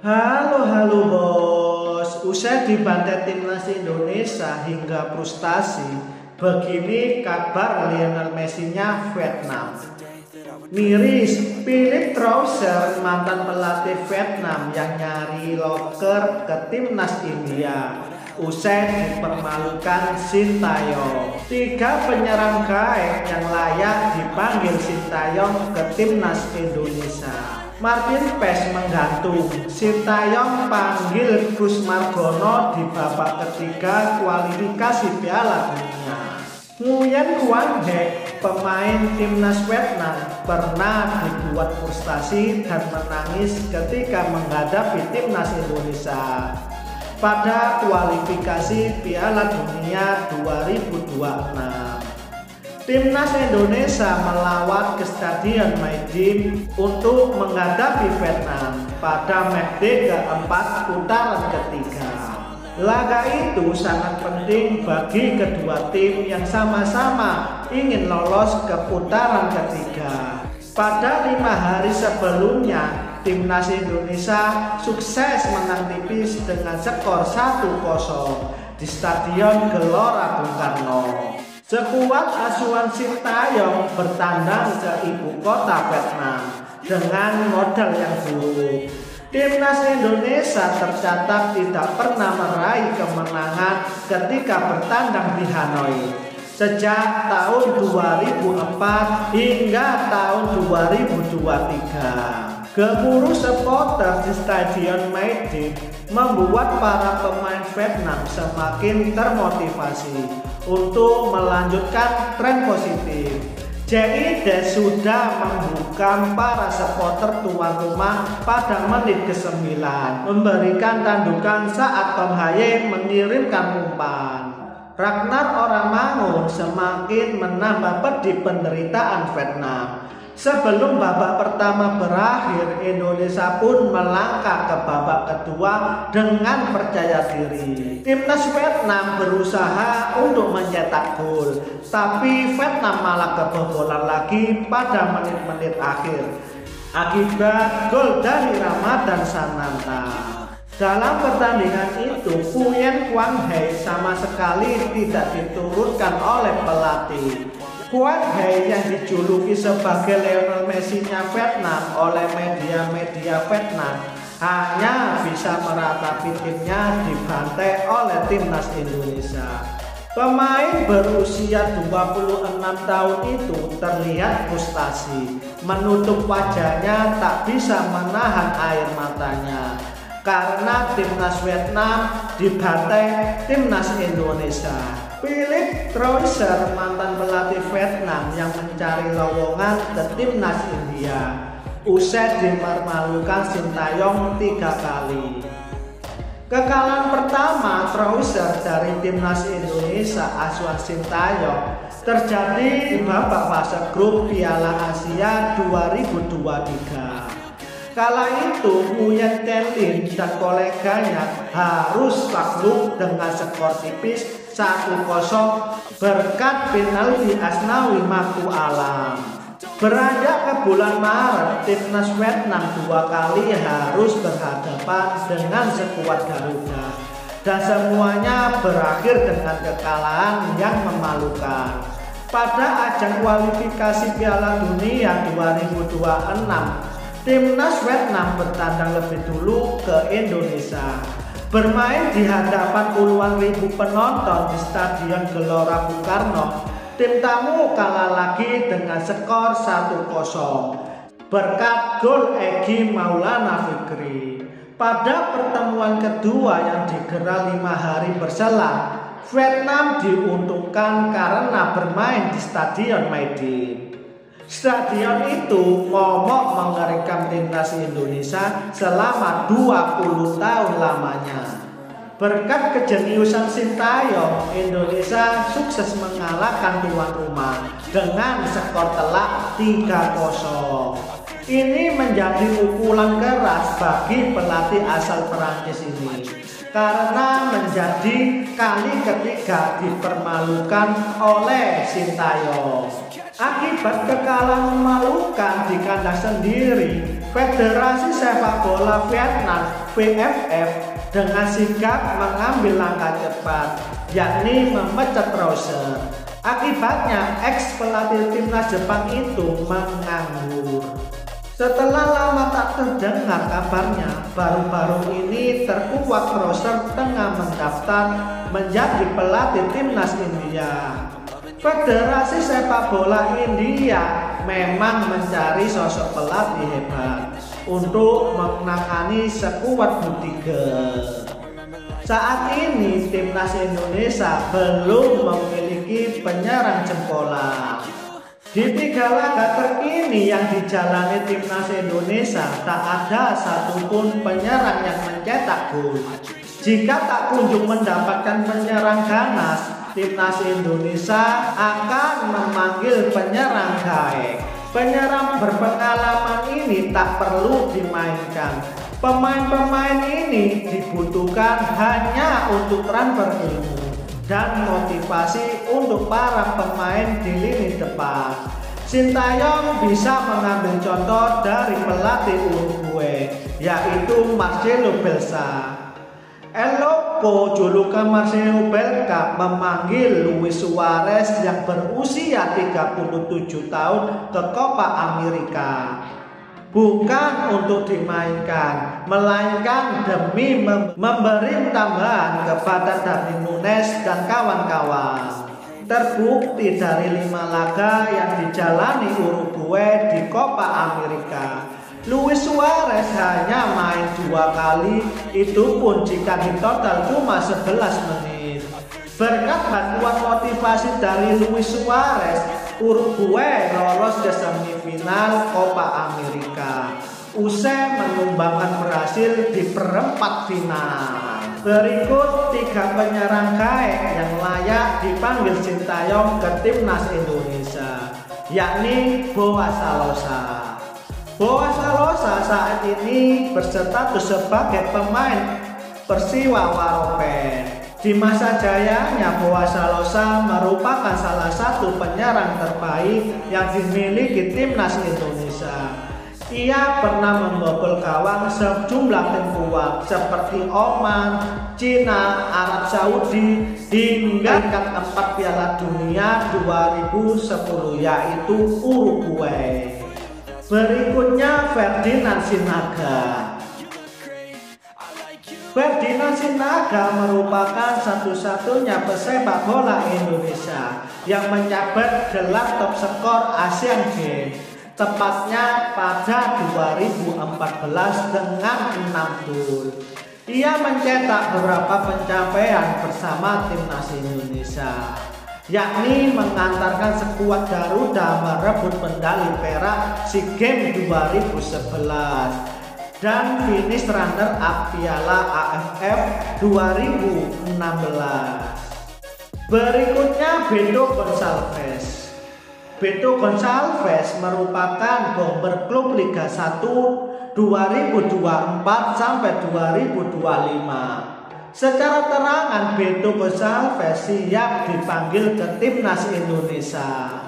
Halo bos, usai dibantai timnas Indonesia hingga frustasi, begini kabar Lionel Messi-nya Vietnam. Miris, Philippe Troussert, mantan pelatih Vietnam yang nyari loker ke timnas India, usai dipermalukan Sintayong. 3 penyerang gaek yang layak dipanggil Sintayong ke timnas Indonesia. Martin Paes menggantung, Sintayong panggil Gus Margono di babak ketiga kualifikasi Piala Dunia. Nguyen Quang Hai, pemain timnas Vietnam, pernah dibuat frustasi dan menangis ketika menghadapi timnas Indonesia pada kualifikasi Piala Dunia 2026. Timnas Indonesia melawat ke Stadion Maidin untuk menghadapi Vietnam pada match keempat putaran ketiga. Laga itu sangat penting bagi kedua tim yang sama-sama ingin lolos ke putaran ketiga. Pada 5 hari sebelumnya, Timnas Indonesia sukses menang tipis dengan skor 1-0 di Stadion Gelora Bung Karno. Skuad asuhan Sintayong bertandang ke ibu kota Vietnam dengan modal yang buruk. Timnas Indonesia tercatat tidak pernah meraih kemenangan ketika bertandang di Hanoi sejak tahun 2004 hingga tahun 2023. Gemuruh supporter di Stadion Maidin membuat para pemain Vietnam semakin termotivasi untuk melanjutkan tren positif. JID sudah membuka para supporter tuan rumah pada menit ke-9, memberikan tandukan saat Tom Haye mengirimkan umpan. Ragnar Oramangun semakin menambah pedih penderitaan Vietnam. Sebelum babak pertama berakhir, Indonesia pun melangkah ke babak kedua dengan percaya diri. Timnas Vietnam berusaha untuk mencetak gol, tapi Vietnam malah kebobolan lagi pada menit-menit akhir akibat gol dari Ramadan Sananta. Dalam pertandingan itu, Nguyen Quang Hai sama sekali tidak diturunkan oleh pelatih. Quang Hai yang dijuluki sebagai Lionel Messi-nya Vietnam oleh media-media Vietnam hanya bisa meratapi timnya dibantai oleh timnas Indonesia. Pemain berusia 26 tahun itu terlihat frustasi, menutup wajahnya tak bisa menahan air matanya karena timnas Vietnam dibantai timnas Indonesia. Philippe Troussert, mantan pelatih Vietnam yang mencari lowongan ke timnas India, usai dipermalukan Sintayong 3 kali. Kekalahan pertama Troussert dari timnas Indonesia asuhan Sintayong terjadi di babak fase grup Piala Asia 2023. Kala itu Nguyen Thanh Linh dan koleganya harus takluk dengan skor tipis 1-0 berkat penalti Asnawi Mangku Alam. Beranjak ke bulan Maret, timnas Vietnam 2 kali harus berhadapan dengan skuad Garuda dan semuanya berakhir dengan kekalahan yang memalukan. Pada ajang kualifikasi Piala Dunia 2026, timnas Vietnam bertandang lebih dulu ke Indonesia. Bermain di hadapan puluhan ribu penonton di Stadion Gelora Bung Karno, tim tamu kalah lagi dengan skor 1-0 berkat gol Egy Maulana Fikri. Pada pertemuan kedua yang digelar 5 hari berselang, Vietnam diuntungkan karena bermain di Stadion Maidin. Stadion itu momok mengerikan timnas Indonesia selama 20 tahun lamanya. Berkat kejeniusan Sintayong, Indonesia sukses mengalahkan tuan rumah dengan skor telak 3-0. Ini menjadi pukulan keras bagi pelatih asal Perancis ini karena menjadi kali ketiga dipermalukan oleh Sintayong. Akibat kekalahan memalukan di kandang sendiri, Federasi Sepak Bola Vietnam PFF dengan sigap mengambil langkah cepat, yakni memecat Rose. Akibatnya ex pelatih timnas Jepang itu menganggur. Setelah lama tak terdengar kabarnya, baru-baru ini terkuak Rose tengah mendaftar menjadi pelatih timnas India. Federasi sepak bola India memang mencari sosok pelatih hebat untuk menangani skuad U3. Saat ini timnas Indonesia belum memiliki penyerang jempolan. Di 3 laga terkini yang dijalani timnas Indonesia, tak ada satupun penyerang yang mencetak gol. Jika tak kunjung mendapatkan penyerang ganas, timnas Indonesia akan memanggil penyerang gaek. Penyerang berpengalaman ini tak perlu dimainkan. Pemain-pemain ini dibutuhkan hanya untuk transfer ilmu dan motivasi untuk para pemain di lini depan. Sintayong bisa mengambil contoh dari pelatih Uruguay, yaitu Marcelo Bielsa. El Loco, julukan Marcelo Bielsa, memanggil Luis Suarez yang berusia 37 tahun ke Copa America. Bukan untuk dimainkan, melainkan demi memberi tambahan kepada Darwin Núñez dan kawan-kawan. Terbukti dari 5 laga yang dijalani Uruguay di Copa America, Luis Suarez hanya main 2 kali, itu pun jika di total cuma 11 menit. Berkat bantuan motivasi dari Luis Suarez, Uruguay lolos ke semifinal Copa America, usai menumbangkan Brasil di perempat final. Berikut 3 penyerang gaek yang layak dipanggil Sintayong ke timnas Indonesia, yakni Boaz Salosa. Boaz Salosa saat ini berstatus sebagai pemain Persiwa Waropen. Di masa jayanya, Boaz Salosa merupakan salah satu penyerang terbaik yang dimiliki timnas Indonesia. Ia pernah membobol gawang sejumlah tim kuat seperti Oman, Cina, Arab Saudi, hingga tingkat 4 Piala Dunia 2010, yaitu Uruguay. Berikutnya Ferdinand Sinaga. Ferdinand Sinaga merupakan satu-satunya pesepak bola Indonesia yang mencapai gelar top skor Asian Games, tepatnya pada 2014 dengan 6 gol. Ia mencetak beberapa pencapaian bersama timnas Indonesia, yakni mengantarkan skuad Garuda merebut medali perak SEA Games 2011 dan finish runner up Piala AFF 2016. Berikutnya Beto Gonçalves. Beto Gonçalves merupakan bomber klub Liga 1 2024 sampai 2025. Secara terangan Beto Gonçalves siap dipanggil ke timnas Indonesia.